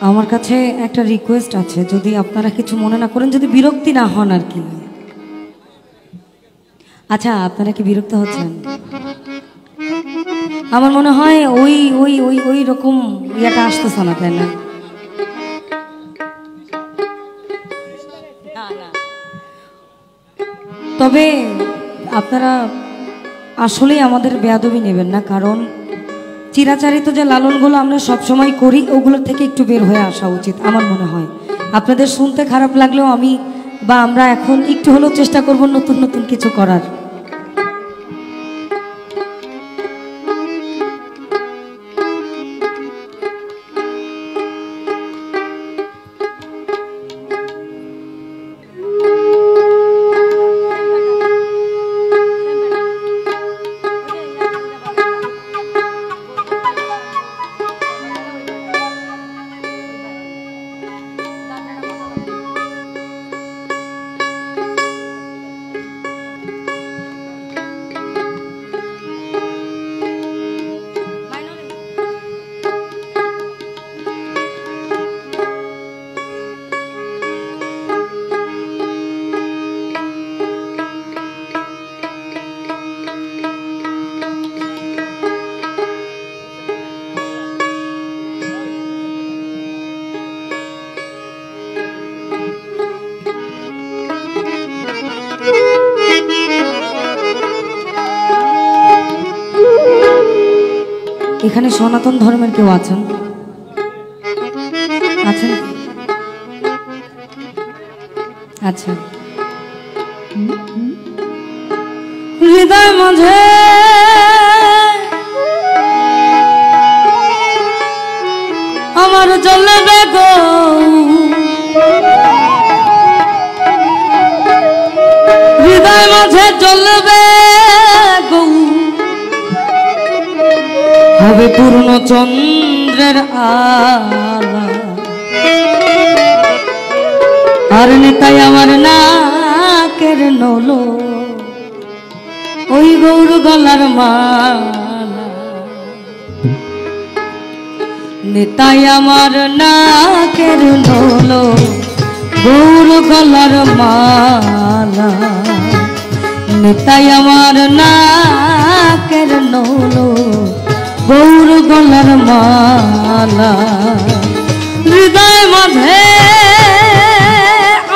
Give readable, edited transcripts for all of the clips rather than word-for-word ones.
আমার কাছে একটা রিকোয়েস্ট আছে, যদি আপনারা কিছু মনে না করেন, যদি বিরক্তি না হন আর কি। আচ্ছা, আপনারা কি বিরক্ত হচ্ছেন? আমার মনে হয় ওই ওই ওই ওই রকম ইয়েটা আসতেছে না, তাই না? তবে আপনারা আসলেই আমাদের বেয়াদবি নেবেন না, কারণ চিরাচারিত যে লালনগুলো আমরা সবসময় করি ওগুলোর থেকে একটু বের হয়ে আসা উচিত আমার মনে হয়। আপনাদের শুনতে খারাপ লাগলেও আমি বা আমরা এখন একটু হলেও চেষ্টা করব নতুন নতুন কিছু করার। এখানে সনাতন ধর্মের কেউ আছেন? আছেন? আচ্ছা, হৃদয় মাঝে আমার জ্বলবে গো, হৃদয় মাঝে জ্বলবে গো, হবে পূর্ণ চন্দ্রের আলা, আর নেতাই আমার নাকের নলো, ওই গৌর গলার মালা, নেতাই আমার নাকের নলো, গৌর গলার মালা, নেতাই আমার নাকের নলো, গৌর গলার মালা, হৃদয় মাঝে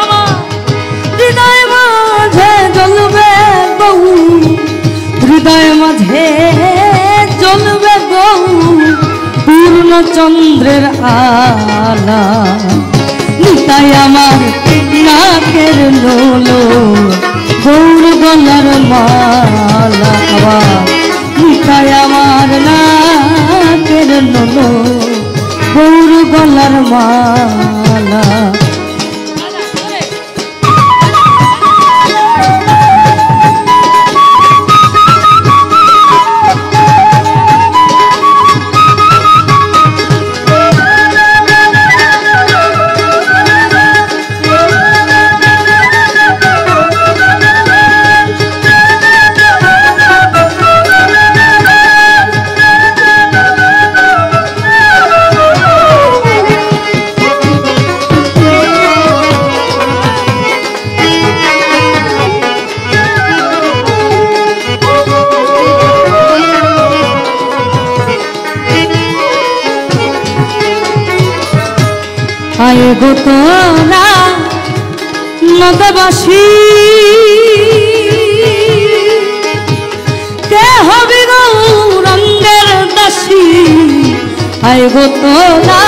আমার, হৃদয় মাঝে জ্বলবে গৌ, হৃদয় মাঝে জ্বলবে গৌ, পূর্ণ চন্দ্রের আলা, নিতাই আমার নাকের নলো, গৌর গলার মালা, নিতাই আমার নাকের নলো, গৌর গলার মালা। আয়ে গো তোরা নদবাসী, কে হবি গৌরাঙ্গের দাসী, আয়ে গো তোরা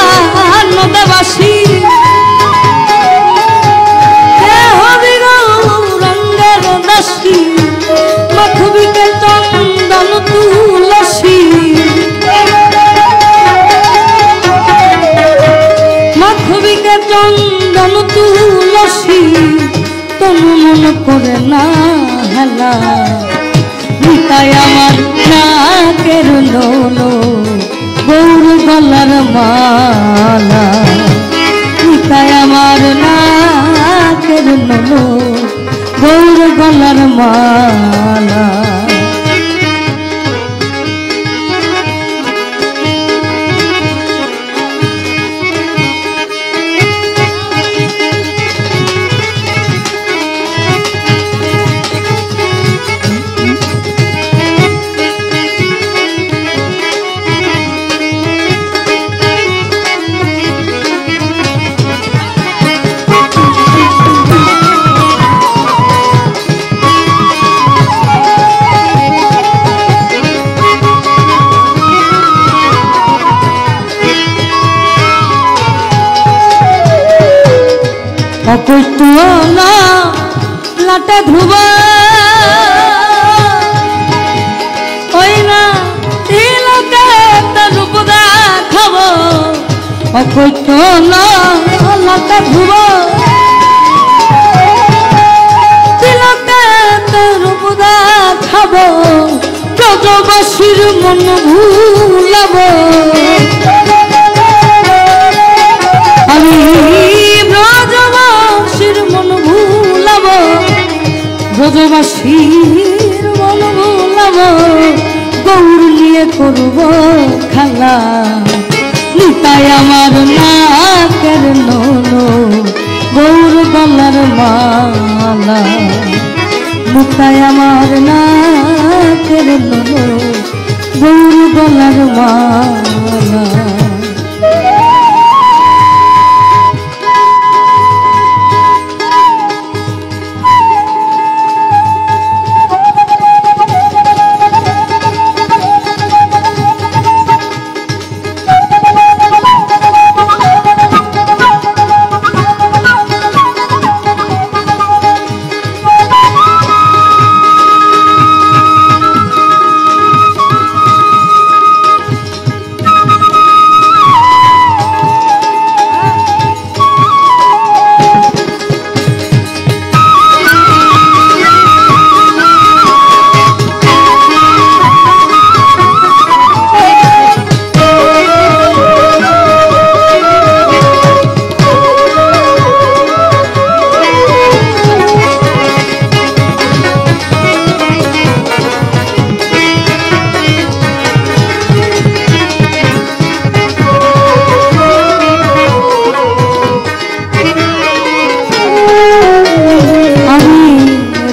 নদবাসী, কে হবি গৌরাঙ্গের দাসী, মাখবিকে চন্দন তুলসী, মাখবিকে চন্দন তুলসী, তনু মন করে না হেলা, নিতাই আমার নাকের নলো, গৌর গলার মালা, নিতাই আমার নাকের নলো, গৌর গলার মালা। অকৈত না লাটে ধুবা ওই না তিলকে তার রূপ দেখাব অকৈত না লাটে ধুবা তিলকে তার রূপ দেখাব ব্রজবাসীর মন ভুলাব আমি ব্রজবাসীর মন ভুলাব ব্রজবাসীর মন ভুলাব গৌর নিয়ে করব খেলা নিতাই আমার নাকের নলো গৌর গলার মালা নিতাই আমার নাকের নলো গৌর গলার মালা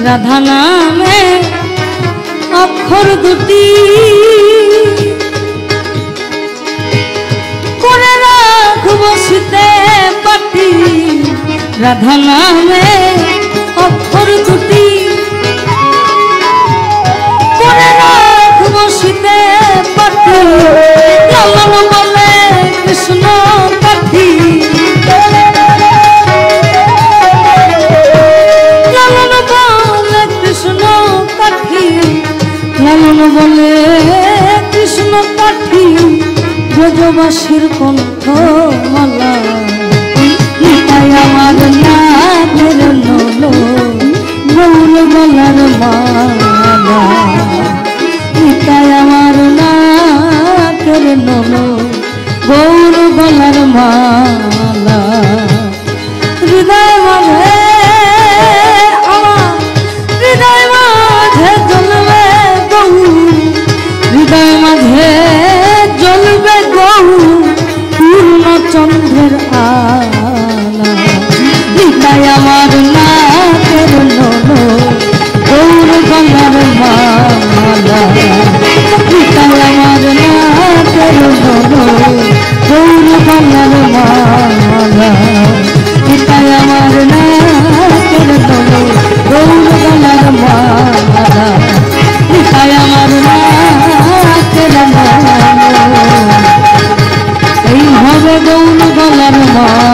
রাধা নামে অক্ষর দুটি করে রাখব শীতে পাটি রাধা নামে অক্ষর দুটি করে রাখব শীতে পাটি লালন বলে কৃষ্ণ কাঠি লালন বলে কৃষ্ণ কাঠি ব্রজবাসীর কণ্ঠ মালা নিতাই আমার নাকের নলো গৌর গলার মালা নিতাই আমার নাকের নলো গৌর গলার মালা হৃদয় মাঝে হৃদয় মাঝে জ্বলবে গৌর পূর্ণ চন্দ্রের আলা হৃদয় আমার নাকের নলো গৌর গলার মালা হৃদয় আমার নাকের নলো গৌর গলার মালা হৃদয় আমার নাকের নলো গৌর গলার মালা হৃদয় আমার এই হবে গৌর গলার মালা